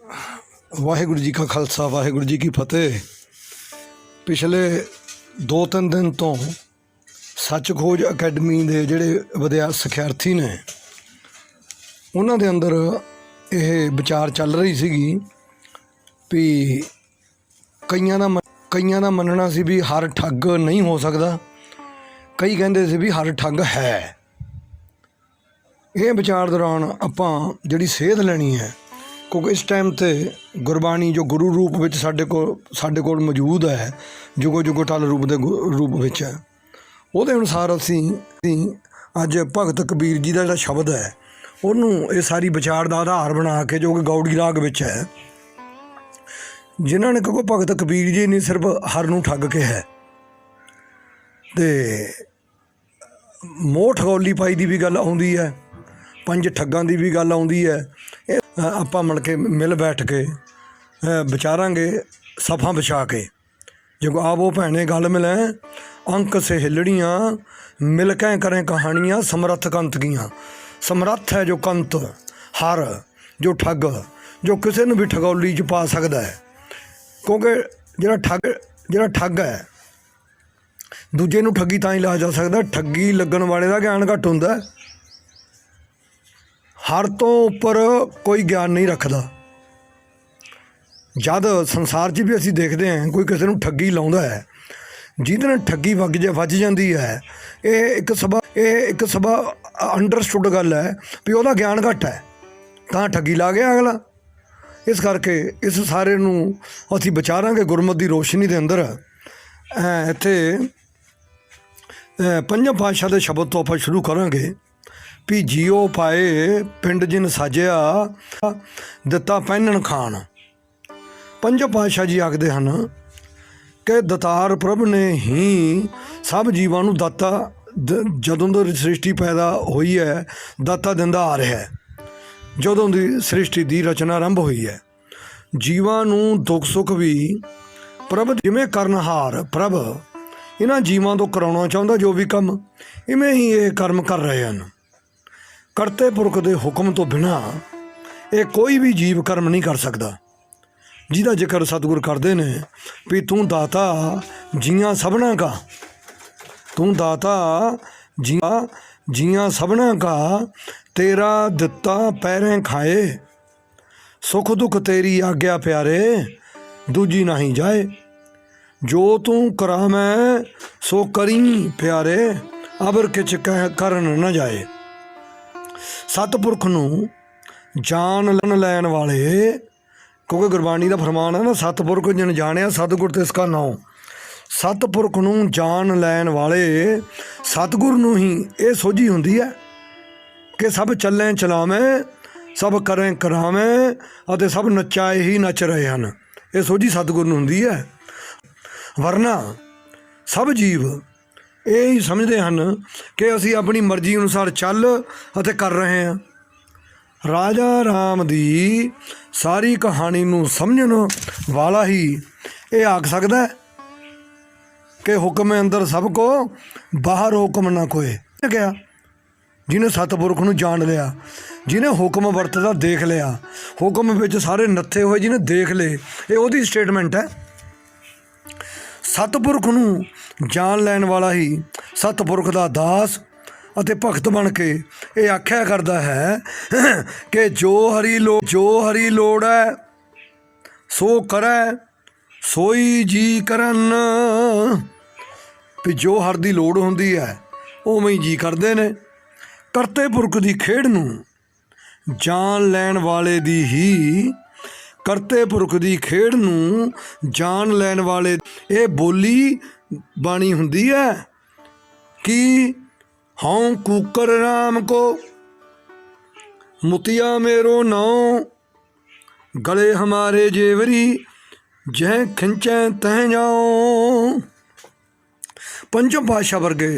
वाहिगुरू जी का खालसा वाहिगुरू जी की फतेह। पिछले 2-3 दिन तो सच खोज अकैडमी के जोड़े सिखियार्थी ने उन्हों के अंदर यह विचार चल रही सी भी कईयां दा मनना सी भी हर ठग नहीं हो सकता, कई कहते सी भी हर ठग है। ये विचार दौरान आपां जिहड़ी सेध लैनी है, क्योंकि इस टाइम ते गुरबाणी जो गुरु रूप में साडे कोल मौजूद है, जुगो जुगो टल रूप विच है, वो अनुसार असी अज भगत कबीर जी का जो शब्द है उन्होंने ये सारी विचार का आधार बना के, जो कि गौड़ी राग विच है, जिन्होंने क्योंकि भगत कबीर जी ने सिर्फ हर नूं ठग के है ते मोह ठगौली पाई की भी गल आउंदी है, 5 ठगां की भी गल आउंदी है। आपां मिल बैठ के विचारांगे सफ़ा बिछा के, जो आवो भैने गल मिलें अंक से हिलड़ियाँ मिल के करें कहानियाँ समरथ कंत गियाँ। समरथ है जो कंत, हर जो ठग, जो किसी ने भी ठगौली च पा सकता है, क्योंकि जिहड़ा ठग है दूजे नूं ठगी तां ही ला जा सकता। ठगी लगन वाले का ज्ञान घट हुंदा, हर तो उपर कोई ज्ञान नहीं रखता। जद संसार च भी असीं देखते हैं कोई किसी नूं ठगी लाउंदा है, जिहदे नाल ठगी वज जाती है, ये एक सबा अंडरस्टूड गल है भी वह ज्ञान घट है तां ठगी ला गया अगला। इस करके इस सारे नूं असीं विचारांगे गुरमत की रोशनी के अंदर। इत्थे 5 पातशाह के शब्द तो आप शुरू करांगे भी जियो पाए पिंड जिन साजिया दिता पहनण खान। 5 पातशाह जी आखते हैं कि दतार प्रभ ने ही सब जीवां नूं दाता, जदों दी सृष्टि पैदा हुई है दाता दिंदा आ रहा है, जदों दी सृष्टि की रचना आरंभ हुई है। जीवां नूं दुख सुख भी प्रभ जिवें करनहार प्रभ इन्हां जीवां तो कराउणा चाहुंदा जो भी कम, इवें ही ये कर्म कर रहे हैं। करते पुरख के हुक्म तो बिना ये कोई भी जीव कर्म नहीं कर सकता, जिहदा जिक्र सतगुर करते हैं भी तू दाता जियां सबना का, तू दाता जियां सबना का, तेरा दिता पैरें खाए, सुख दुख तेरी आग्या प्यारे, दूजी नहीं जाए। जो तू करावैं सो करी प्यारे, अबर किच कह करन न जाए। सतपुरख नूं जान लैन वाले, क्योंकि गुरबाणी का फरमान है ना, सतपुरख जिन जानिया सतगुर तिसका नाम। सतपुरख नूं जान लैन वाले सतगुर नूं ही ये सोझी हुंदी है कि सब चलें चलावें, सब करें करावें, अते सब नचाए ही नच रहे हैं। ये सोझी सतगुर नूं हुंदी है, वरना सब जीव यही समझते हैं कि असी अपनी मर्जी अनुसार चल अते कर रहे हैं। राजा राम दी सारी कहानी नूं समझण वाला ही ये आख सकता है कि हुक्म अंदर सबको बाहर हुक्म ना कोई। क्या जिन्हें सतपुरख नूं जान लिया, जिन्हें हुक्म वरतदा देख लिया, हुक्म विच सारे नत्थे हुए जिन्हें देख ले, ये उहदी स्टेटमेंट है। सतपुरख नूं जान लैन वाला ही सतपुरख दा दास अते भगत बन के ये आख्या करता है कि जो हरी लोड़ है सो करै सोई जी करन। भी जो हर दी लोड़ हुंदी है उवें ही जी करते ने। करते पुरख दी खेड़ नूं जान लैन वाले दी ही, करते पुरख दी खेड़ नूं जान लैन वाले ये बोली बाणी हुंदी है कि हाँ कूकर राम को मुतिया मेरो नाम, गले हमारे जेवरी जह खिंचें तह जाओ। 5 पातशाह वर्गे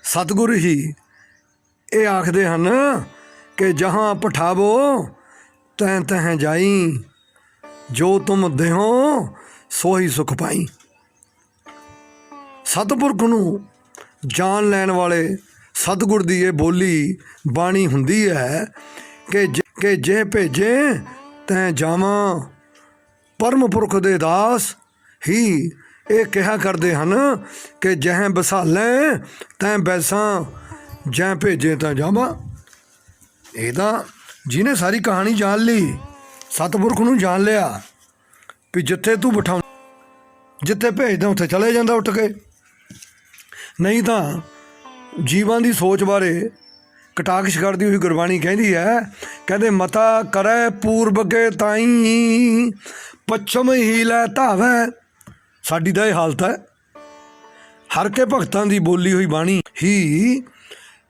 सतगुर ही ये आखते हैं कि जहाँ पठावो तह तह जाई, जो तुम देहो सो ही सुख पाई। सतपुरख नूं जान लैन वाले सतगुर दी ये बोली बाणी हुंदी है ਕਿ ਜੇ ਭੇਜੇ ਤੈਂ ਜਾਵਾਂ। ਪਰਮ ਪੁਰਖ ਦੇ ਦਾਸ ਹੀ ਇਹ ਕਿਹਾ ਕਰਦੇ ਹਨ ਕਿ ਜਹ ਬਸਾਲੇ ਤੈਂ ਬੈਸਾਂ, ਜੈ ਭੇਜੇ ਤਾਂ ਜਾਵਾਂ। ਇਹ ਤਾਂ ਜਿਹਨੇ ਸਾਰੀ ਕਹਾਣੀ ਜਾਣ ਲਈ, ਸਤਿਪੁਰਖ ਨੂੰ ਜਾਣ ਲਿਆ ਵੀ ਜਿੱਥੇ ਤੂੰ ਬਿਠਾਉਂ, ਜਿੱਥੇ ਭੇਜਦਾ ਉੱਥੇ ਚਲੇ ਜਾਂਦਾ ਉੱਠ ਕੇ। ਨਹੀਂ ਤਾਂ ਜੀਵਾਂ ਦੀ ਸੋਚ ਬਾਰੇ ਕਟਾਕਸ਼ ਕਰਦੀ ਹੋਈ ਗੁਰਬਾਣੀ ਕਹਿੰਦੀ ਹੈ, ਕਹਿੰਦੇ ਮਤਾ ਕਰੈ ਪੂਰਬ ਕੇ ਤਾਈਂ, ਪੱਛਮ ਹੀ ਲੈ ਧਾਵੈ। ਸਾਡੀ ਤਾਂ ਇਹ ਹਾਲਤ ਹੈ। ਹਰ ਕੇ ਭਗਤਾਂ ਦੀ ਬੋਲੀ ਹੋਈ ਬਾਣੀ ਹੀ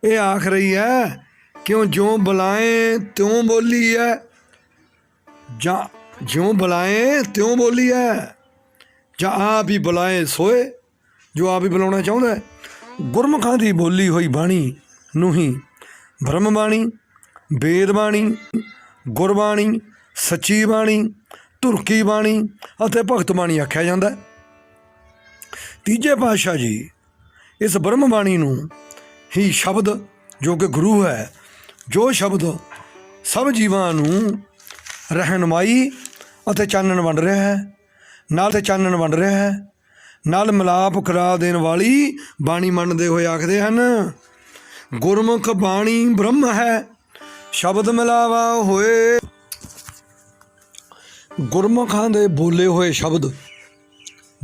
ਇਹ ਆਖ ਰਹੀ ਹੈ, ਕਿਉਂ ਜਿਉਂ ਬੁਲਾਏ ਤਿਉਂ ਬੋਲੀ ਹੈ, ਜਾਂ ਜਿਉਂ ਬੁਲਾਏ ਤਿਉਂ ਬੋਲੀ ਹੈ, ਜਾਂ ਆਪ ਹੀ ਬੁਲਾਏ ਸੋਏ, ਜੋ ਆਪ ਹੀ ਬੁਲਾਉਣਾ ਚਾਹੁੰਦਾ। ਗੁਰਮੁਖਾਂ ਦੀ ਬੋਲੀ ਹੋਈ ਬਾਣੀ ਨੂੰ ਹੀ ਬ੍ਰਹਮ ਬਾਣੀ, ਵੇਦ ਬਾਣੀ, ਗੁਰਬਾਣੀ, ਸੱਚੀ ਬਾਣੀ, ਧੁਰਕੀ ਬਾਣੀ ਅਤੇ ਭਗਤ ਬਾਣੀ ਆਖਿਆ ਜਾਂਦਾ। ਤੀਜੇ ਪਾਤਸ਼ਾਹ ਜੀ ਇਸ ਬ੍ਰਹਮ ਬਾਣੀ ਨੂੰ ਹੀ ਸ਼ਬਦ ਜੋ ਕਿ ਗੁਰੂ ਹੈ, ਜੋ ਸ਼ਬਦ ਸਭ ਜੀਵਾਂ ਨੂੰ ਰਹਿਨੁਮਾਈ ਅਤੇ ਚਾਨਣ ਵੰਡ ਰਿਹਾ ਹੈ, ਨਾਲ ਮਿਲਾਪ ਕਰਾ ਦੇਣ ਵਾਲੀ ਬਾਣੀ ਮੰਨਦੇ ਹੋਏ ਆਖਦੇ ਹਨ, ਗੁਰਮੁਖ ਬਾਣੀ ਬ੍ਰਹਮ ਹੈ, ਸ਼ਬਦ ਮਿਲਾਵਾ ਹੋਏ। ਗੁਰਮੁਖਾਂ ਦੇ ਬੋਲੇ ਹੋਏ ਸ਼ਬਦ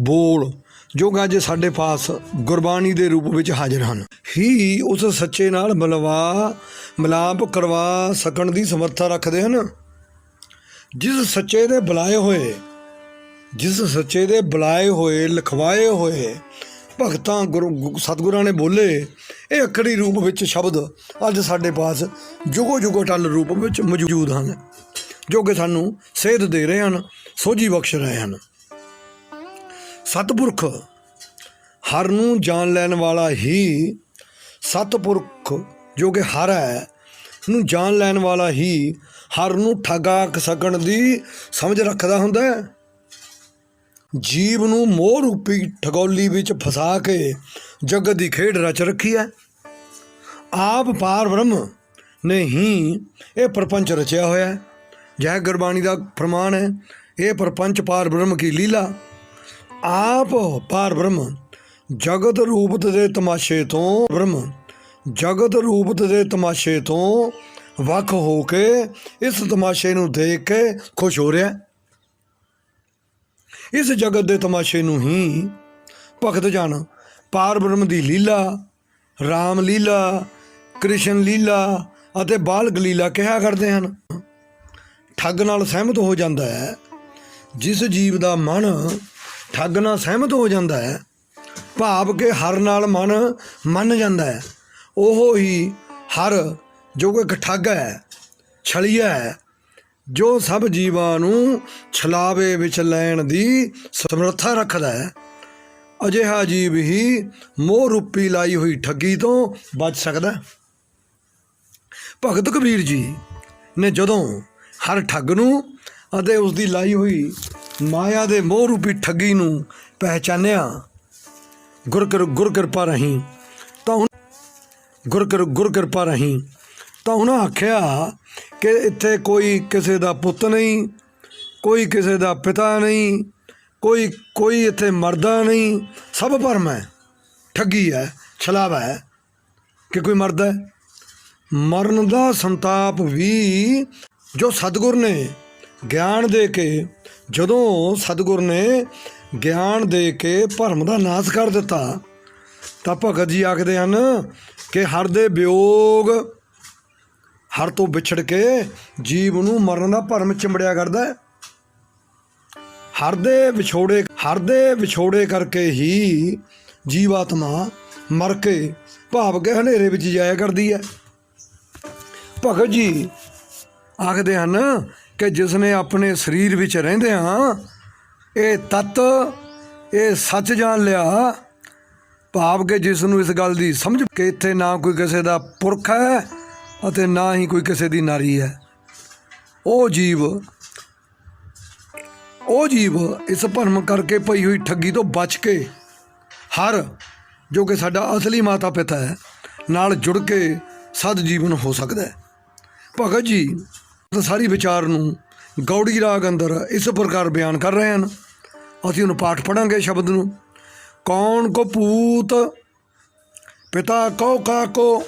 ਬੋਲ ਜੋ ਅੱਜ ਸਾਡੇ ਪਾਸ ਗੁਰਬਾਣੀ ਦੇ ਰੂਪ ਵਿੱਚ ਹਾਜ਼ਰ ਹਨ ਹੀ ਉਸ ਸੱਚੇ ਨਾਲ ਮਿਲਾਪ ਕਰਵਾ ਸਕਣ ਦੀ ਸਮਰੱਥਾ ਰੱਖਦੇ ਹਨ। ਜਿਸ ਸੱਚੇ ਦੇ ਬੁਲਾਏ ਹੋਏ ਲਿਖਵਾਏ ਹੋਏ ਭਗਤਾਂ ਸਤਿਗੁਰਾਂ ਨੇ ਬੋਲੇ ਇਹ ਅੱਖਰੀ ਰੂਪ ਵਿੱਚ ਸ਼ਬਦ ਅੱਜ ਸਾਡੇ ਪਾਸ ਜੁਗੋ ਜੁਗੋ ਟਲ ਰੂਪ ਵਿੱਚ ਮੌਜੂਦ ਹਨ, ਜੋ ਕਿ ਸਾਨੂੰ ਸੇਧ ਦੇ ਰਹੇ ਹਨ, ਸੋਝੀ ਬਖਸ਼ ਰਹੇ ਹਨ। ਸਤਿਪੁਰਖ ਹਰ ਨੂੰ ਜਾਣ ਲੈਣ ਵਾਲਾ ਹੀ, ਸਤਿਪੁਰਖ ਜੋ ਕਿ ਹਰ ਹੈ ਨੂੰ ਜਾਣ ਲੈਣ ਵਾਲਾ ਹੀ ਹਰ ਨੂੰ ਠਗਾ ਸਕਣ ਦੀ ਸਮਝ ਰੱਖਦਾ ਹੁੰਦਾ ਹੈ। ਜੀਵ ਨੂੰ ਮੋਹ ਰੂਪੀ ਠਗੌਲੀ ਵਿੱਚ ਫਸਾ ਕੇ ਜਗਤ ਦੀ ਖੇਡ ਰਚ ਰੱਖੀ ਹੈ। ਆਪ ਪਾਰ ਬ੍ਰਹਮ ਨੇ ਹੀ ਇਹ ਪ੍ਰਪੰਚ ਰਚਿਆ ਹੋਇਆ ਹੈ। ਜੈ ਗੁਰਬਾਣੀ ਦਾ ਫਰਮਾਨ ਹੈ, ਇਹ ਪ੍ਰਪੰਚ ਪਾਰ ਬ੍ਰਹਮ ਕੀ ਲੀਲਾ। ਆਪ ਪਾਰ ਬ੍ਰਹਮ ਜਗਤ ਰੂਪਤ ਦੇ ਤਮਾਸ਼ੇ ਤੋਂ ਵੱਖ ਹੋ ਕੇ ਇਸ ਤਮਾਸ਼ੇ ਨੂੰ ਦੇਖ ਕੇ ਖੁਸ਼ ਹੋ ਰਿਹਾ। ਇਸ ਜਗਤ ਦੇ ਤਮਾਸ਼ੇ ਨੂੰ ਹੀ ਭਗਤ ਜਨ ਪਾਰ ਬ੍ਰਹਮ ਦੀ ਲੀਲਾ, ਰਾਮ ਲੀਲਾ, ਕ੍ਰਿਸ਼ਨ ਲੀਲਾ ਅਤੇ ਬਾਲਕ ਲੀਲਾ ਕਿਹਾ ਕਰਦੇ ਹਨ। ਠੱਗ ਨਾਲ ਸਹਿਮਤ ਹੋ ਜਾਂਦਾ ਹੈ। ਜਿਸ ਜੀਵ ਦਾ ਮਨ ਠੱਗ ਨਾਲ ਸਹਿਮਤ ਹੋ ਜਾਂਦਾ ਹੈ, ਭਾਵ ਕਿ ਹਰ ਨਾਲ ਮਨ ਮੰਨ ਜਾਂਦਾ ਹੈ, ਉਹ ਹੀ ਹਰ ਜੋ ਕਿ ਇੱਕ ਠੱਗ ਹੈ, ਛਲੀਆ ਹੈ, ਜੋ ਸਭ ਜੀਵਾਂ ਨੂੰ ਛਲਾਵੇ ਵਿੱਚ ਲੈਣ ਦੀ ਸਮਰੱਥਾ ਰੱਖਦਾ ਹੈ। ਅਜਿਹਾ ਜੀਵ ਹੀ ਮੋਹ ਰੂਪੀ ਲਾਈ ਹੋਈ ਠੱਗੀ ਤੋਂ ਬਚ ਸਕਦਾ। ਭਗਤ ਕਬੀਰ ਜੀ ਨੇ ਜਦੋਂ ਹਰ ਠੱਗ ਨੂੰ ਅਤੇ ਉਸ ਦੀ ਲਾਈ ਹੋਈ ਮਾਇਆ ਦੇ ਮੋਹ ਰੂਪੀ ਠੱਗੀ ਨੂੰ ਪਹਿਚਾਨਿਆ, ਗੁਰ ਕਿਰਪਾ ਰਹੀ ਤਾਂ ਉਹਨਾਂ ਆਖਿਆ ਕਿ ਇੱਥੇ ਕੋਈ ਕਿਸੇ ਦਾ ਪੁੱਤ ਨਹੀਂ, ਕੋਈ ਕਿਸੇ ਦਾ ਪਿਤਾ ਨਹੀਂ, ਕੋਈ ਇੱਥੇ ਮਰਦਾ ਨਹੀਂ, ਸਭ ਭਰਮ ਹੈ, ਠੱਗੀ ਹੈ, ਛਲਾਵਾ ਹੈ। ਕਿ ਕੋਈ ਮਰਦਾ ਹੈ? ਮਰਨ ਦਾ ਸੰਤਾਪ ਵੀ ਜੋ ਸਤਿਗੁਰ ਨੇ ਗਿਆਨ ਦੇ ਕੇ, ਜਦੋਂ ਸਤਿਗੁਰ ਨੇ ਗਿਆਨ ਦੇ ਕੇ ਭਰਮ ਦਾ ਨਾਸ਼ ਕਰ ਦਿੱਤਾ, ਤਾਂ ਭਗਤ ਜੀ ਆਖਦੇ ਹਨ ਕਿ ਹਰ ਦੇ ਵਿਯੋਗ, ਹਰ ਤੋਂ ਵਿਛੜ ਕੇ ਜੀਵ ਨੂੰ ਮਰਨ ਦਾ ਭਰਮ ਚਿੰਬੜਿਆ ਕਰਦਾ ਹੈ। ਹਰ ਦੇ ਵਿਛੋੜੇ ਕਰਕੇ ਹੀ ਜੀਵਾਤਮਾ ਮਰ ਕੇ ਭਾਵ ਕੇ ਹਨੇਰੇ ਵਿੱਚ ਜਾਇਆ ਕਰਦੀ ਹੈ। ਭਗਤ ਜੀ ਆਖਦੇ ਹਨ ਕਿ ਜਿਸ ਨੇ ਆਪਣੇ ਸਰੀਰ ਵਿੱਚ ਰਹਿੰਦਿਆਂ ਇਹ ਤੱਤ, ਇਹ ਸੱਚ ਜਾਣ ਲਿਆ, ਭਾਵ ਕਿ ਜਿਸ ਨੂੰ ਇਸ ਗੱਲ ਦੀ ਸਮਝ ਕਿ ਇੱਥੇ ਨਾ ਕੋਈ ਕਿਸੇ ਦਾ ਪੁਰਖ ਹੈ ਅਤੇ ਨਾ ਹੀ ਕੋਈ ਕਿਸੇ ਦੀ ਨਾਰੀ ਹੈ, ਉਹ ਜੀਵ ਇਸ ਭਰਮ ਕਰਕੇ ਪਈ ਹੋਈ ਠੱਗੀ ਤੋਂ ਬਚ ਕੇ ਹਰ ਜੋ ਕਿ ਸਾਡਾ ਅਸਲੀ ਮਾਤਾ ਪਿਤਾ ਹੈ ਨਾਲ ਜੁੜ ਕੇ ਸਦ ਜੀਵਨ ਹੋ ਸਕਦਾ ਹੈ। ਭਗਤ ਜੀ ਤਾਂ ਸਾਰੀ ਵਿਚਾਰ ਨੂੰ ਗੌੜੀ ਰਾਗ ਅੰਦਰ ਇਸ ਪ੍ਰਕਾਰ ਬਿਆਨ ਕਰ ਰਹੇ ਹਨ। ਅਸੀਂ ਉਹਨੂੰ ਪਾਠ ਪੜ੍ਹਾਂਗੇ ਸ਼ਬਦ ਨੂੰ। ਕੌਣ ਕੋ ਪੂਤ ਪਿਤਾ ਕੋ ਕਾਕੋ,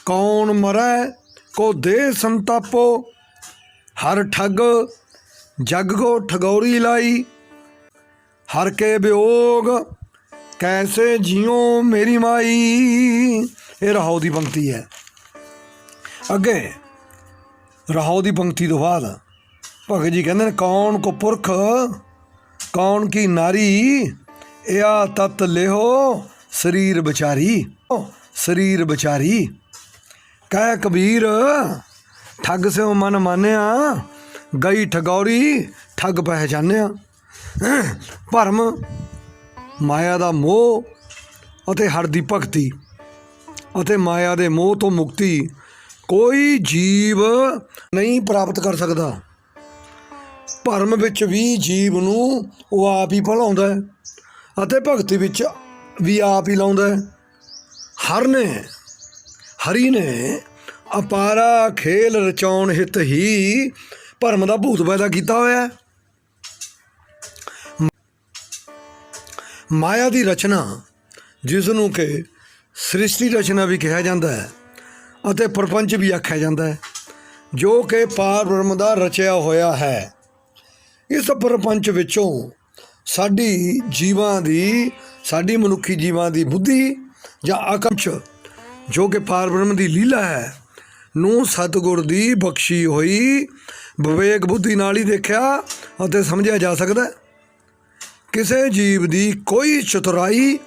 ਕੌਣ ਮਰੈ ਕੋ ਦੇ ਸੰਤਾਪੋ, ਹਰ ਠੱਗ ਜਗ ਕੋ ਠਗੌਰੀ ਲਾਈ, ਹਰ ਕੇ ਵਿਯੋਗ ਕੈਸੇ ਜਿਉ ਮੇਰੀ ਮਾਈ। ਇਹ ਰਾਹੋਂ ਦੀ ਪੰਕਤੀ ਹੈ। ਅੱਗੇ ਰਾਹੋਂ ਦੀ ਪੰਕਤੀ ਤੋਂ ਬਾਅਦ ਭਗਤ ਜੀ ਕਹਿੰਦੇ ਨੇ ਕੌਣ ਕੋ ਪੁਰਖ ਕੌਣ ਕੀ ਨਾਰੀ, ਇਆ ਤਤ ਲਿਹੋ ਸਰੀਰ ਵਿਚਾਰੀ, ਸਰੀਰ ਵਿਚਾਰੀ। ਕਹਿ ਕਬੀਰ ਠੱਗ ਸਿਉ ਮਨ ਮਾਨਿਆ, ਗਈ ਠਗੌਰੀ ਠੱਗ ਪਹਿਚਾਨਿਆ। ਭਰਮ ਮਾਇਆ ਦਾ ਮੋਹ ਅਤੇ ਹਰ ਦੀ ਭਗਤੀ ਅਤੇ ਮਾਇਆ ਦੇ ਮੋਹ ਤੋਂ ਮੁਕਤੀ ਕੋਈ ਜੀਵ ਨਹੀਂ ਪ੍ਰਾਪਤ ਕਰ ਸਕਦਾ। ਭਰਮ ਵਿੱਚ ਵੀ ਜੀਵ ਨੂੰ ਉਹ ਆਪ ਹੀ ਭੁਲਾਉਂਦਾ ਹੈ ਅਤੇ ਭਗਤੀ ਵਿੱਚ ਵੀ ਆਪ ਹੀ ਲਾਉਂਦਾ ਹੈ। ਹਰੀ ਨੇ ਅਪਾਰਾ ਖੇਲ ਰਚਾਉਣ ਹਿਤ ਹੀ ਭਰਮ ਦਾ ਭੂਤ ਪੈਦਾ ਕੀਤਾ ਹੋਇਆ। ਮਾਇਆ ਦੀ ਰਚਨਾ, ਜਿਸ ਨੂੰ ਕਿ ਸ੍ਰਿਸ਼ਟੀ ਰਚਨਾ ਵੀ ਕਿਹਾ ਜਾਂਦਾ ਹੈ ਅਤੇ ਪ੍ਰਪੰਚ ਵੀ ਆਖਿਆ ਜਾਂਦਾ ਹੈ, ਜੋ ਕਿ ਪਾਰ ਬ੍ਰਹਮ ਦਾ ਰਚਿਆ ਹੋਇਆ ਹੈ। ਇਸ ਪ੍ਰਪੰਚ ਵਿੱਚੋਂ ਸਾਡੀ ਮਨੁੱਖੀ ਜੀਵਾਂ ਦੀ ਬੁੱਧੀ ਜਾਂ ਆਕਾਂਸ਼, ਜੋ ਕਿ ਪਾਰ ਬ੍ਰਹਮ ਦੀ ਲੀਲਾ ਹੈ, ਨੂੰ ਸਤਿਗੁਰ ਦੀ ਬਖਸ਼ੀ ਹੋਈ ਵਿਵੇਕ ਬੁੱਧੀ ਨਾਲ ਹੀ ਦੇਖਿਆ ਅਤੇ ਸਮਝਿਆ ਜਾ ਸਕਦਾ ਹੈ। ਕਿਸੇ ਜੀਵ ਦੀ ਕੋਈ ਚਤੁਰਾਈ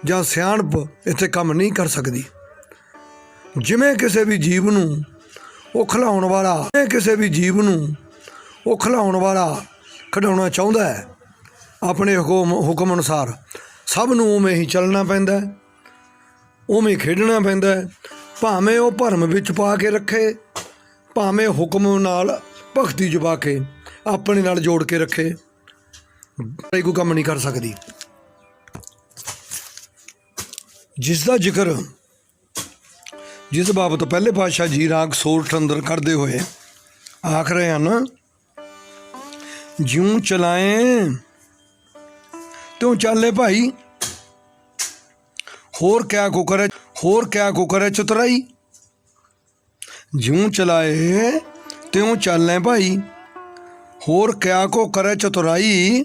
ਜਾਂ ਸਿਆਣਪ ਇੱਥੇ ਕੰਮ ਨਹੀਂ ਕਰ ਸਕਦੀ। ਜਿਵੇਂ ਕਿਸੇ ਵੀ ਜੀਵ ਨੂੰ ਉਹ ਖਿਲਾਉਣ ਵਾਲਾ ਖਿਡਾਉਣਾ ਚਾਹੁੰਦਾ ਹੈ, ਆਪਣੇ ਹੁਕਮ ਅਨੁਸਾਰ ਸਭ ਨੂੰ ਉਵੇਂ ਹੀ ਚੱਲਣਾ ਪੈਂਦਾ, ਉਵੇਂ ਖੇਡਣਾ ਪੈਂਦਾ। ਭਾਵੇਂ ਉਹ ਭਰਮ ਵਿੱਚ ਪਾ ਕੇ ਰੱਖੇ, ਭਾਵੇਂ ਹੁਕਮ ਨਾਲ ਭਗਤੀ ਜਵਾ ਕੇ ਆਪਣੇ ਨਾਲ ਜੋੜ ਕੇ ਰੱਖੇ, ਕੋਈ ਕੰਮ ਨਹੀਂ ਕਰ ਸਕਦੀ। ਜਿਸ ਦਾ ਜ਼ਿਕਰ ਜਿਸ ਬਾਬਤ ਪਹਿਲੇ ਪਾਤਸ਼ਾਹ ਜੀ ਰਾਗ ਸੋਰਠ ਅੰਦਰ ਕਰਦੇ ਹੋਏ ਆਖ ਰਹੇ ਹਨ, ਜਿਉਂ ਚਲਾਏ ਤਿਉਂ ਚਾਲੇ ਭਾਈ, ਹੋਰ ਕਿਆ ਕੋ ਕਰੇ ਚਤੁਰਾਈ। ਜਿਉਂ ਚਲਾਏ ਤਿਉਂ ਚਾਲੇ ਭਾਈ, ਹੋਰ ਕਿਆ ਕੋ ਕਰੇ ਚਤੁਰਾਈ।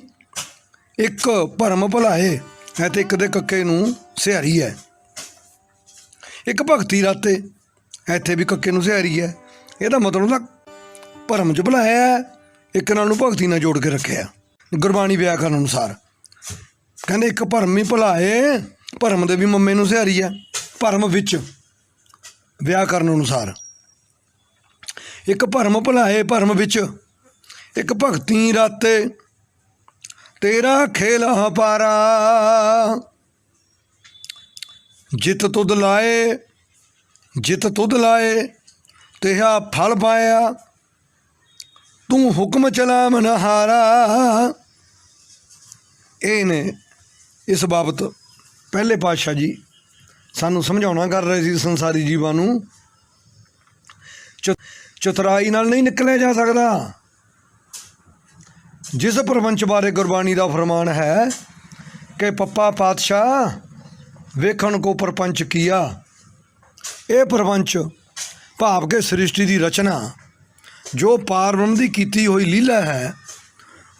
ਇੱਕ ਭਰਮ ਭੁਲਾਏ ਹੈ ਤੇ ਇੱਕ ਦੇ ਕੱਕੇ ਨੂੰ ਸਿਹਾਰੀ ਹੈ। ਇੱਕ ਭਗਤੀ ਰਾਤੇ ਇੱਥੇ ਵੀ ਕੱਕੇ ਨੂੰ ਸਿਹਾਰੀ ਹੈ। ਇਹਦਾ ਮਤਲਬ ਤਾਂ ਭਰਮ 'ਚ ਭੁਲਾਇਆ, ਇੱਕ ਨਾਲ ਨੂੰ ਭਗਤੀ ਨਾਲ ਜੋੜ ਕੇ ਰੱਖਿਆ। ਗੁਰਬਾਣੀ ਵਿਆਕਰਨ ਅਨੁਸਾਰ ਕਹਿੰਦੇ ਇੱਕ ਭਰਮ ਹੀ ਭੁਲਾਏ, ਭਰਮ ਦੇ ਵੀ ਮੰਮੇ ਨੂੰ ਸਿਹਾਰੀ ਹੈ। ਭਰਮ ਵਿੱਚ ਵਿਆਕਰਨ ਅਨੁਸਾਰ ਇੱਕ ਭਰਮ ਭੁਲਾਏ, ਭਰਮ ਵਿੱਚ ਇੱਕ ਭਗਤੀ ਰਾਤੇ, ਤੇਰਾ ਖੇਲ ਅਪਾਰਾ। ਜਿਤ ਤੁਧ ਲਾਏ ਤਿਹਾ ਫਲ ਪਾਇਆ, ਤੂੰ ਹੁਕਮ ਚਲਾ ਮਨ ਹਾਰਾ। ਇਹ ਨੇ ਇਸ ਬਾਬਤ ਪਹਿਲੇ ਪਾਤਸ਼ਾਹ ਜੀ ਸਾਨੂੰ ਸਮਝਾਉਣਾ ਕਰ ਰਹੇ ਸੀ। ਸੰਸਾਰੀ ਜੀਵਾਂ ਨੂੰ ਚਤੁਰਾਈ ਨਾਲ ਨਹੀਂ ਨਿਕਲਿਆ ਜਾ ਸਕਦਾ। ਜਿਸ ਪ੍ਰਪੰਚ ਬਾਰੇ ਗੁਰਬਾਣੀ ਦਾ ਫਰਮਾਨ ਹੈ ਕਿ ਪੱਪਾ ਪਾਤਸ਼ਾਹ ਵੇਖਣ ਕੋ ਪ੍ਰਪੰਚ ਕੀਆ। ਇਹ ਪ੍ਰਪੰਚ ਭਾਵ ਕਿ ਸ੍ਰਿਸ਼ਟੀ ਦੀ ਰਚਨਾ, ਜੋ ਪਾਰ ਬ੍ਰਹਮ ਦੀ ਕੀਤੀ ਹੋਈ ਲੀਲਾ ਹੈ,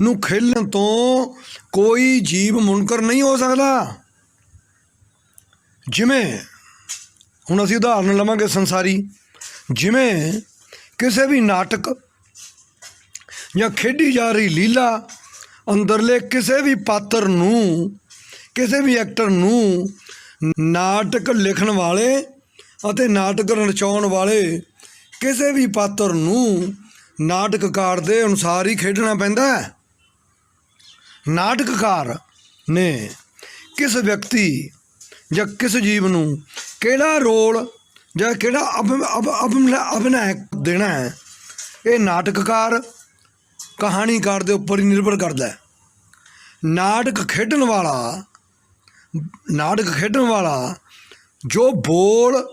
ਨੂੰ ਖੇਲਣ ਤੋਂ ਕੋਈ ਜੀਵ ਮੁਨਕਰ ਨਹੀਂ ਹੋ ਸਕਦਾ। ਜਿਵੇਂ ਹੁਣ ਅਸੀਂ ਉਦਾਹਰਨ ਲਵਾਂਗੇ ਸੰਸਾਰੀ, ਜਿਵੇਂ ਕਿਸੇ ਵੀ ਨਾਟਕ ਜਾਂ ਖੇਡੀ ਜਾ ਰਹੀ ਲੀਲਾ ਅੰਦਰਲੇ ਕਿਸੇ ਵੀ ਪਾਤਰ ਨੂੰ, ਕਿਸੇ ਵੀ ਐਕਟਰ ਨੂੰ ਨਾਟਕ ਲਿਖਣ ਵਾਲੇ ਅਤੇ ਨਾਟਕ ਰਚਾਉਣ ਵਾਲੇ ਕਿਸੇ ਵੀ ਪਾਤਰ ਨੂੰ ਨਾਟਕਕਾਰ ਦੇ ਅਨੁਸਾਰ ਹੀ ਖੇਡਣਾ ਪੈਂਦਾ ਹੈ। ਨਾਟਕਕਾਰ ਨੇ ਕਿਸ ਵਿਅਕਤੀ ਜਾਂ ਕਿਸ ਜੀਵ ਨੂੰ ਕਿਹੜਾ ਰੋਲ ਜਾਂ ਕਿਹੜਾ ਅਭਿਨੈ ਦੇਣਾ ਹੈ, ਇਹ ਨਾਟਕਕਾਰ ਕਹਾਣੀਕਾਰ ਦੇ ਉੱਪਰ ਹੀ ਨਿਰਭਰ ਕਰਦਾ ਹੈ। ਨਾਟਕ ਖੇਡਣ ਵਾਲਾ ਜੋ ਬੋਲ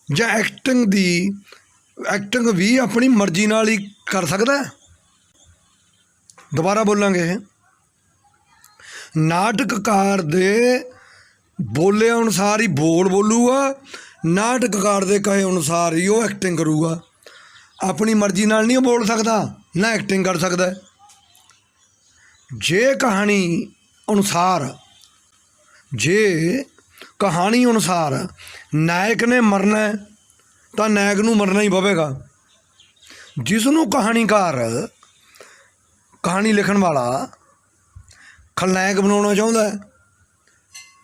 ਜਾਂ ਐਕਟਿੰਗ ਵੀ ਆਪਣੀ ਮਰਜ਼ੀ ਨਾਲ ਹੀ ਕਰ ਸਕਦਾ ਹੈ। ਦੁਬਾਰਾ ਬੋਲਾਂਗੇ, ਨਾਟਕਕਾਰ ਦੇ ਬੋਲੇ ਅਨੁਸਾਰ ਹੀ ਬੋਲੂਗਾ, ਨਾਟਕਕਾਰ ਦੇ ਕਹੇ ਅਨੁਸਾਰ ਹੀ ਉਹ ਐਕਟਿੰਗ ਕਰੂਗਾ। ਆਪਣੀ ਮਰਜ਼ੀ ਨਾਲ ਨਹੀਂ ਉਹ ਬੋਲ ਸਕਦਾ, ਨਾ ਐਕਟਿੰਗ ਕਰ ਸਕਦਾ। ਜੇ ਕਹਾਣੀ ਅਨੁਸਾਰ ਨਾਇਕ ਨੇ ਮਰਨਾ ਤਾਂ ਨਾਇਕ ਨੂੰ ਮਰਨਾ ਹੀ ਪਵੇਗਾ। ਜਿਸ ਨੂੰ ਕਹਾਣੀ ਲਿਖਣ ਵਾਲਾ ਖਲਨਾਇਕ ਬਣਾਉਣਾ ਚਾਹੁੰਦਾ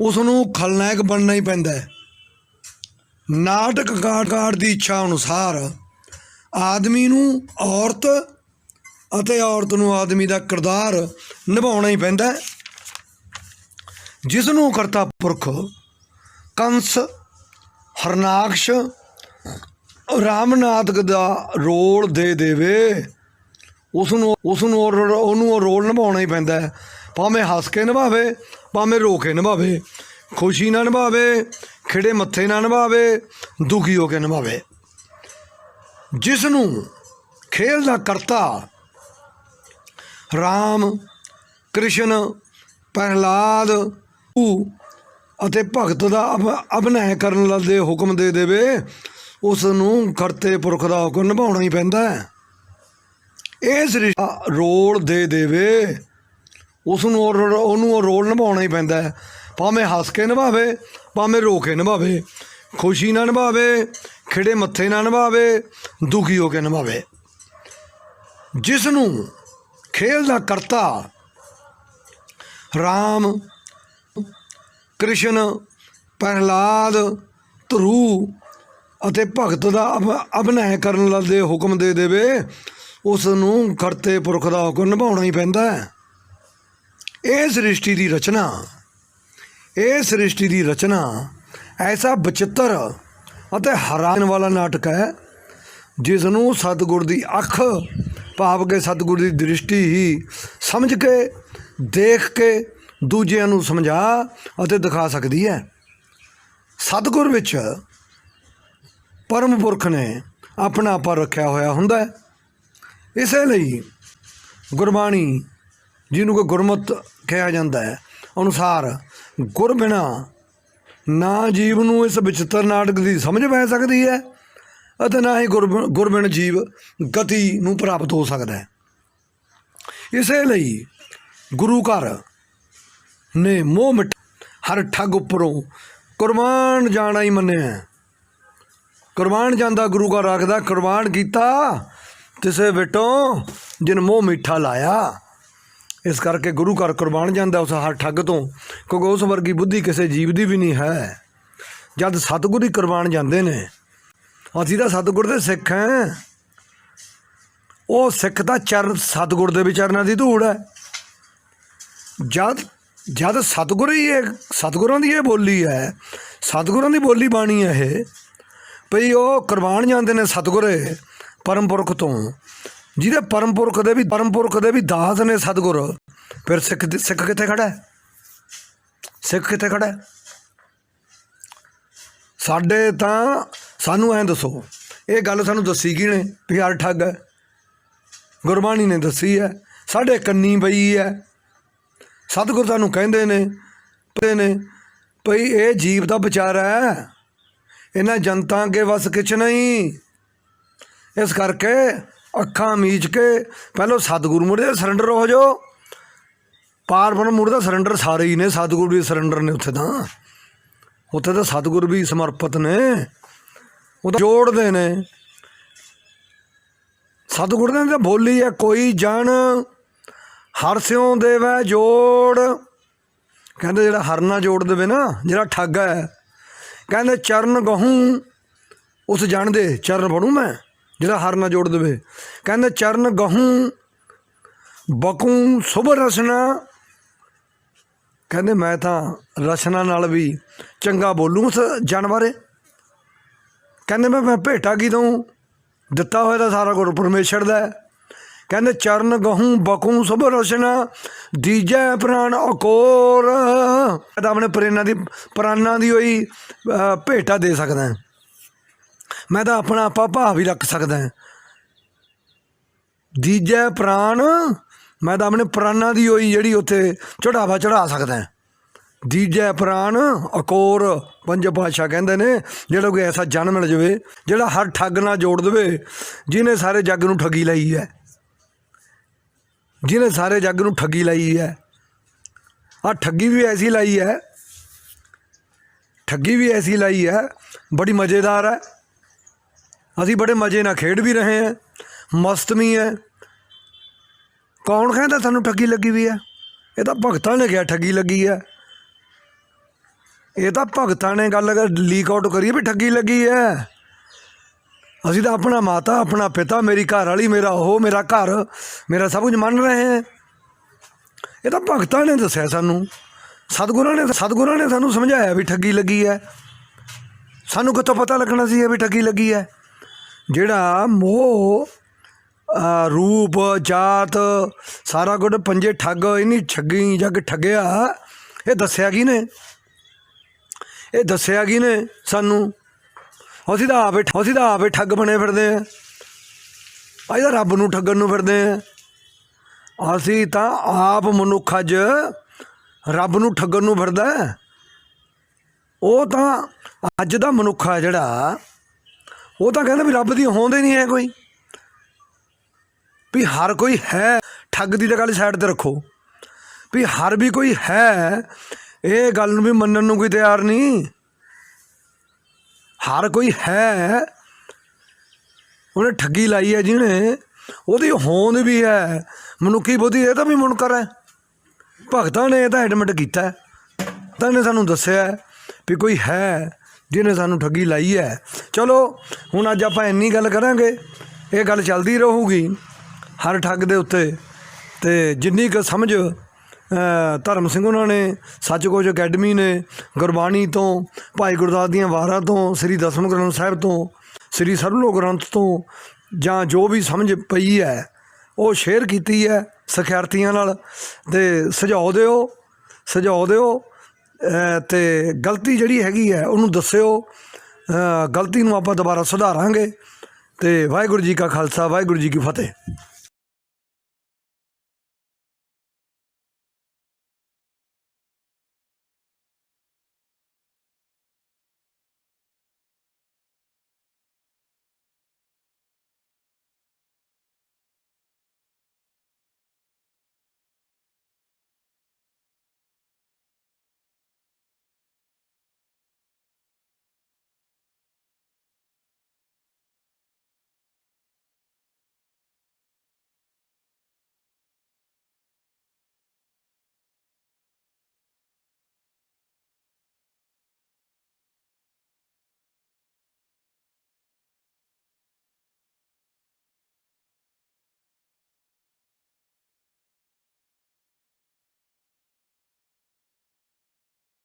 ਉਸ ਨੂੰ ਖਲਨਾਇਕ ਬਣਨਾ ਹੀ ਪੈਂਦਾ ਹੈ। ਨਾਟਕਕਾਰ ਦੀ ਇੱਛਾ ਅਨੁਸਾਰ ਆਦਮੀ ਨੂੰ ਔਰਤ ਅਤੇ ਔਰਤ ਨੂੰ ਆਦਮੀ ਦਾ ਕਿਰਦਾਰ ਨਿਭਾਉਣਾ ਹੀ ਪੈਂਦਾ ਹੈ। ਜਿਸ ਨੂੰ ਕਰਤਾ ਪੁਰਖ ਕੰਸ, ਹਰਨਾਕਸ਼, ਰਾਮਨਾਥ ਦਾ ਰੋਲ ਦੇ ਦੇਵੇ ਉਹਨੂੰ ਉਹ ਰੋਲ ਨਿਭਾਉਣਾ ਹੀ ਪੈਂਦਾ ਹੈ। ਭਾਵੇਂ ਹੱਸ ਕੇ ਨਿਭਾਵੇ, ਭਾਵੇਂ ਰੋ ਕੇ ਨਿਭਾਵੇ, ਖੁਸ਼ੀ ਨਾਲ ਨਿਭਾਵੇ, ਖਿੜੇ ਮੱਥੇ ਨਾਲ ਨਿਭਾਵੇ, ਦੁਖੀ ਹੋ ਕੇ ਨਿਭਾਵੇ। ਜਿਸ ਨੂੰ ਖੇਲ ਦਾ ਕਰਤਾ ਰਾਮ, ਕ੍ਰਿਸ਼ਨ, ਪ੍ਰਹਿਲਾਦ ਅਤੇ ਭਗਤ ਦਾ ਅਭਿਨੈ ਕਰਨ ਦੇ ਹੁਕਮ ਦੇ ਦੇਵੇ ਉਸ ਨੂੰ ਕਰਤੇ ਪੁਰਖ ਦਾ ਹੁਕਮ ਨਿਭਾਉਣਾ ਹੀ ਪੈਂਦਾ ਹੈ। ਇਹ ਸ੍ਰਿਸ਼ਟੀ ਰੋਲ ਦੇ ਦੇਵੇ ਉਹਨੂੰ ਉਹ ਰੋਲ ਨਿਭਾਉਣਾ ਹੀ ਪੈਂਦਾ ਹੈ। ਭਾਵੇਂ ਹੱਸ ਕੇ ਨਿਭਾਵੇ, ਭਾਵੇਂ ਰੋ ਕੇ ਨਿਭਾਵੇ, ਖੁਸ਼ੀ ਨਾਲ ਨਿਭਾਵੇ, ਖਿੜੇ ਮੱਥੇ ਨਾਲ ਨਿਭਾਵੇ, ਦੁਖੀ ਹੋ ਕੇ ਨਿਭਾਵੇ। ਜਿਸ ਨੂੰ ਖੇਲ ਦਾ ਕਰਤਾ ਰਾਮ, ਕ੍ਰਿਸ਼ਨ, ਪ੍ਰਹਿਲਾਦ, ਧਰੂ ਅਤੇ ਭਗਤ ਦਾ ਅਭਿਨੈ ਕਰਨ ਦੇ ਹੁਕਮ ਦੇ ਦੇਵੇ ਉਸ ਨੂੰ ਕਰਤੇ ਪੁਰਖ ਦਾ ਹੁਕਮ ਨਿਭਾਉਣਾ ਹੀ ਪੈਂਦਾ ਹੈ। ਇਹ ਸ੍ਰਿਸ਼ਟੀ ਦੀ ਰਚਨਾ ਐਸਾ ਵਿਚਿੱਤਰ ਅਤੇ ਹੈਰਾਨ ਵਾਲਾ ਨਾਟਕ ਹੈ ਜਿਸ ਨੂੰ ਸਤਿਗੁਰ ਦੀ ਅੱਖ ਭਾਵ ਕਿ ਸਤਿਗੁਰ ਦੀ ਦ੍ਰਿਸ਼ਟੀ ਹੀ ਸਮਝ ਕੇ, ਦੇਖ ਕੇ ਦੂਜਿਆਂ ਨੂੰ ਸਮਝਾ ਅਤੇ ਦਿਖਾ ਸਕਦੀ ਹੈ। ਸਤਿਗੁਰ ਵਿੱਚ ਪਰਮ ਪੁਰਖ ਨੇ ਆਪਣਾ ਆਪਾ ਰੱਖਿਆ ਹੋਇਆ ਹੁੰਦਾ ਹੈ। ਇਸੇ ਲਈ ਗੁਰਬਾਣੀ, ਜਿਹਨੂੰ ਕਿ ਗੁਰਮਤਿ ਕਿਹਾ ਜਾਂਦਾ ਹੈ, ਅਨੁਸਾਰ ਗੁਰ ਬਿਨਾ ਨਾ ਜੀਵ ਨੂੰ ਇਸ ਵਿਚਿੱਤਰ ਨਾਟਕ ਦੀ ਸਮਝ ਪੈ ਸਕਦੀ ਹੈ ਅਤੇ ਨਾ ਹੀ ਗੁਰ ਬਿਨ ਜੀਵ ਗਤੀ ਨੂੰ ਪ੍ਰਾਪਤ ਹੋ ਸਕਦਾ ਹੈ। ਇਸੇ ਲਈ ਗੁਰੂ ਘਰ ਨੇ ਮੋਹ ਮਿੱਠ ਹਰ ਠੱਗ ਉੱਪਰੋਂ ਕੁਰਬਾਨ ਜਾਣਾ ਹੀ ਮੰਨਿਆ। ਕੁਰਬਾਨ ਜਾਂਦਾ ਗੁਰੂ ਘਰ ਆਖਦਾ, ਕੁਰਬਾਨ ਕੀਤਾ ਤਿਸੇ ਵਿਟੋਂ ਜਿਨ ਮੋਹ ਮਿੱਠਾ ਲਾਇਆ। ਇਸ ਕਰਕੇ ਗੁਰੂ ਘਰ ਕੁਰਬਾਨ ਜਾਂਦਾ ਉਸ ਹਰ ਠੱਗ ਤੋਂ, ਕਿਉਂਕਿ ਉਸ ਵਰਗੀ ਬੁੱਧੀ ਕਿਸੇ ਜੀਵ ਦੀ ਵੀ ਨਹੀਂ ਹੈ। ਜਦ ਸਤਿਗੁਰ ਹੀ ਕੁਰਬਾਨ ਜਾਂਦੇ ਨੇ, ਅਸੀਂ ਤਾਂ ਸਤਿਗੁਰ ਦੇ ਸਿੱਖ ਹੈ। ਉਹ ਸਿੱਖ ਤਾਂ ਸਤਿਗੁਰ ਦੇ ਵੀ ਚਰਨਾਂ ਦੀ ਧੂੜ ਹੈ। ਜਦ ਸਤਿਗੁਰਾਂ ਦੀ ਇਹ ਬੋਲੀ ਹੈ, ਸਤਿਗੁਰਾਂ ਦੀ ਬੋਲੀ ਬਾਣੀ ਹੈ ਇਹ, ਭਈ ਉਹ ਕੁਰਬਾਨ ਜਾਂਦੇ ਨੇ ਸਤਿਗੁਰੇ ਪਰਮ ਪੁਰਖ ਤੋਂ, ਜਿਹਦੇ ਪਰਮ ਪੁਰਖ ਦੇ ਵੀ ਦਾਸ ਨੇ ਸਤਿਗੁਰ। ਫਿਰ ਸਿੱਖ ਕਿੱਥੇ ਖੜ੍ਹਾ ਹੈ? ਸਿੱਖ ਕਿੱਥੇ ਖੜ੍ਹਾ ਹੈ? ਸਾਨੂੰ ਐਂ ਦੱਸੋ, ਇਹ ਗੱਲ ਸਾਨੂੰ ਦੱਸੀ ਕਿਹਨੇ ਵੀ ਹਰ ਠੱਗ ਹੈ? ਗੁਰਬਾਣੀ ਨੇ ਦੱਸੀ ਹੈ, ਸਾਡੇ ਕੰਨੀ ਪਈ ਹੈ। ਸਤਿਗੁਰ ਸਾਨੂੰ ਕਹਿੰਦੇ ਨੇ ਭਈ ਇਹ ਜੀਵ ਦਾ ਵਿਚਾਰਾ ਹੈ, ਇਹਨਾਂ ਜਨਤਾ ਅੱਗੇ ਵਸ ਕਿਛ ਨਹੀਂ। ਇਸ ਕਰਕੇ ਅੱਖਾਂ ਮੀਚ ਕੇ ਪਹਿਲਾਂ ਸਤਿਗੁਰੂ ਮੁੜੇ ਸਰੈਂਡਰ ਹੋ ਜਾਓ। ਪਾਰਬ੍ਰਹਮ ਮੁੜੇ ਦਾ ਸਰੈਂਡਰ ਸਾਰੇ ਹੀ ਨੇ, ਸਤਿਗੁਰੂ ਵੀ ਸਰੈਂਡਰ ਨੇ। ਉੱਥੇ ਤਾਂ ਸਤਿਗੁਰ ਵੀ ਸਮਰਪਿਤ ਨੇ, ਉਹ ਤਾਂ ਜੋੜਦੇ ਨੇ। ਸਤਿਗੁਰ ਨੇ ਤਾਂ ਬੋਲੀ ਹੈ, ਕੋਈ ਜਨ ਹਰ ਸਿਉਂ ਦੇਵੈ ਜੋੜ। ਕਹਿੰਦੇ ਜਿਹੜਾ ਹਰ ਨਾਲ ਜੋੜ ਦੇਵੇ ਨਾ, ਜਿਹੜਾ ਠੱਗ ਹੈ, ਕਹਿੰਦੇ ਚਰਨ ਗਹੂੰ ਉਸ ਜਨ ਦੇ। ਚਰਨ ਪੜੂੰ ਮੈਂ, ਜਿਹੜਾ ਹਰ ਨਾਲ ਜੋੜ ਦੇਵੇ। ਕਹਿੰਦੇ ਚਰਨ ਗਹੂੰ ਬਕੂੰ ਸੁਭ ਰਸਨਾ। ਕਹਿੰਦੇ ਮੈਂ ਤਾਂ ਰਸਨਾ ਨਾਲ ਵੀ ਚੰਗਾ ਬੋਲੂੰ ਉਸ ਜਨ ਬਾਰੇ। ਕਹਿੰਦੇ ਮੈਂ ਭੇਟਾ ਕੀ ਦਊਂ, ਦਿੱਤਾ ਹੋਇਆ ਤਾਂ ਸਾਰਾ ਕੁਝ ਪਰਮੇਸ਼ਰ ਦਾ ਹੈ। ਕਹਿੰਦੇ ਚਰਨ ਗਹੂੰ ਬਕੂੰ ਸੁਭ ਰਸਨਾ ਦੀਜੈ ਪ੍ਰਾਣ ਅਕੋਰ। ਤਾਂ ਆਪਣੇ ਪ੍ਰਾਣਾਂ ਦੀ ਹੋਈ ਭੇਟਾ ਦੇ ਸਕਦਾ। मैं तो अपना आपा भाव भी रख सकदा है। दीजै प्राण मैं तो अपने प्राणां दी होई जिहड़ी उत्थे चढ़ावा चढ़ा सकदा है। दीजै प्राण अकोर पंज पातशाह कहंदे ने जिहड़ा कोई ऐसा जन मिल जावे जिहड़ा हर ठग नाल जोड़ देवे, जिन्हें सारे जग नूं ठगी लई है, जिन्हें सारे जग नूं ठगी लई है। आ ठगी भी ऐसी लाई है, ठगी भी ऐसी लाई है, बड़ी मज़ेदार है। असी बड़े मज़े नाल खेड भी रहे हैं, मस्त भी है। कौन कहता सानू ठगी लगी हुई है? ये तो भगतां ने कहा ठगी लगी है। ये तो भगतां ने गल लीक आउट करी भी ठगी लगी है। असी तो अपना माता, अपना पिता, मेरी घर वाली, मेरा हो, मेरा घर, मेरा सब कुछ मान रहे हैं। ये तो भगतां ने दस्सिया सानू, सतगुरां ने सानू समझाया भी ठगी लगी है। सानू कितों पता लगना सी भी ठगी लगी है? जिहड़ा मोह रूप जात सारा कुछ पंजे ठग इन्नी ठगी जग ठगिया, ये दस्सिया की ने? ये दस्सिया की ने सानू? असीं तां आपे ठग बने फिरदे हैं। असीं तां रब नूं ठगण नूं फिरदे हैं। असीं तां आप मनुख अज रब नूं ठगण नूं फिरदा है। वो तां अज दा मनुख है जिहड़ा, वो तां कहंदा भी रब दी होंद ही नहीं है कोई, भी हर कोई है। ठग दी गल साइड ते रखो, भी हर भी कोई है, ये गल नूं भी मनण नूं कोई तैयार नहीं। हर कोई है, उन्हें ठगी लाई है जिन्हें, ਉਹਦੀ होंद भी है, मनुखी बुद्धि ये तो भी मुनकर है। भगतां ने तो एडमिट किया, भगतां ने सानू दस्सिया भी कोई है जिन्हें सानू ठगी लाई है। चलो हुण अज आपां इन्नी गल करांगे, ये गल चलदी रहूगी हर ठग दे उत्ते। ते जिन्नी क समझ धर्म ਸਿੰਘ ਉਹਨਾਂ ने, सच कुछ अकैडमी ने, गुरबाणी तो, भाई गुरदास दीआं वारां तो, श्री दसम ग्रंथ साहिब तो, श्री सरलो ग्रंथ तो, जां जो भी समझ पई है वो शेयर कीती है सिखिआर्थियां नाल। ते सुझाव दिओ ते गलती जिहड़ी हैगी है उहनूं दस्सिओ। गलती नूं आपां दुबारा सुधारांगे। ते वाहिगुरू जी का खालसा, वाहिगुरू जी की फतेह।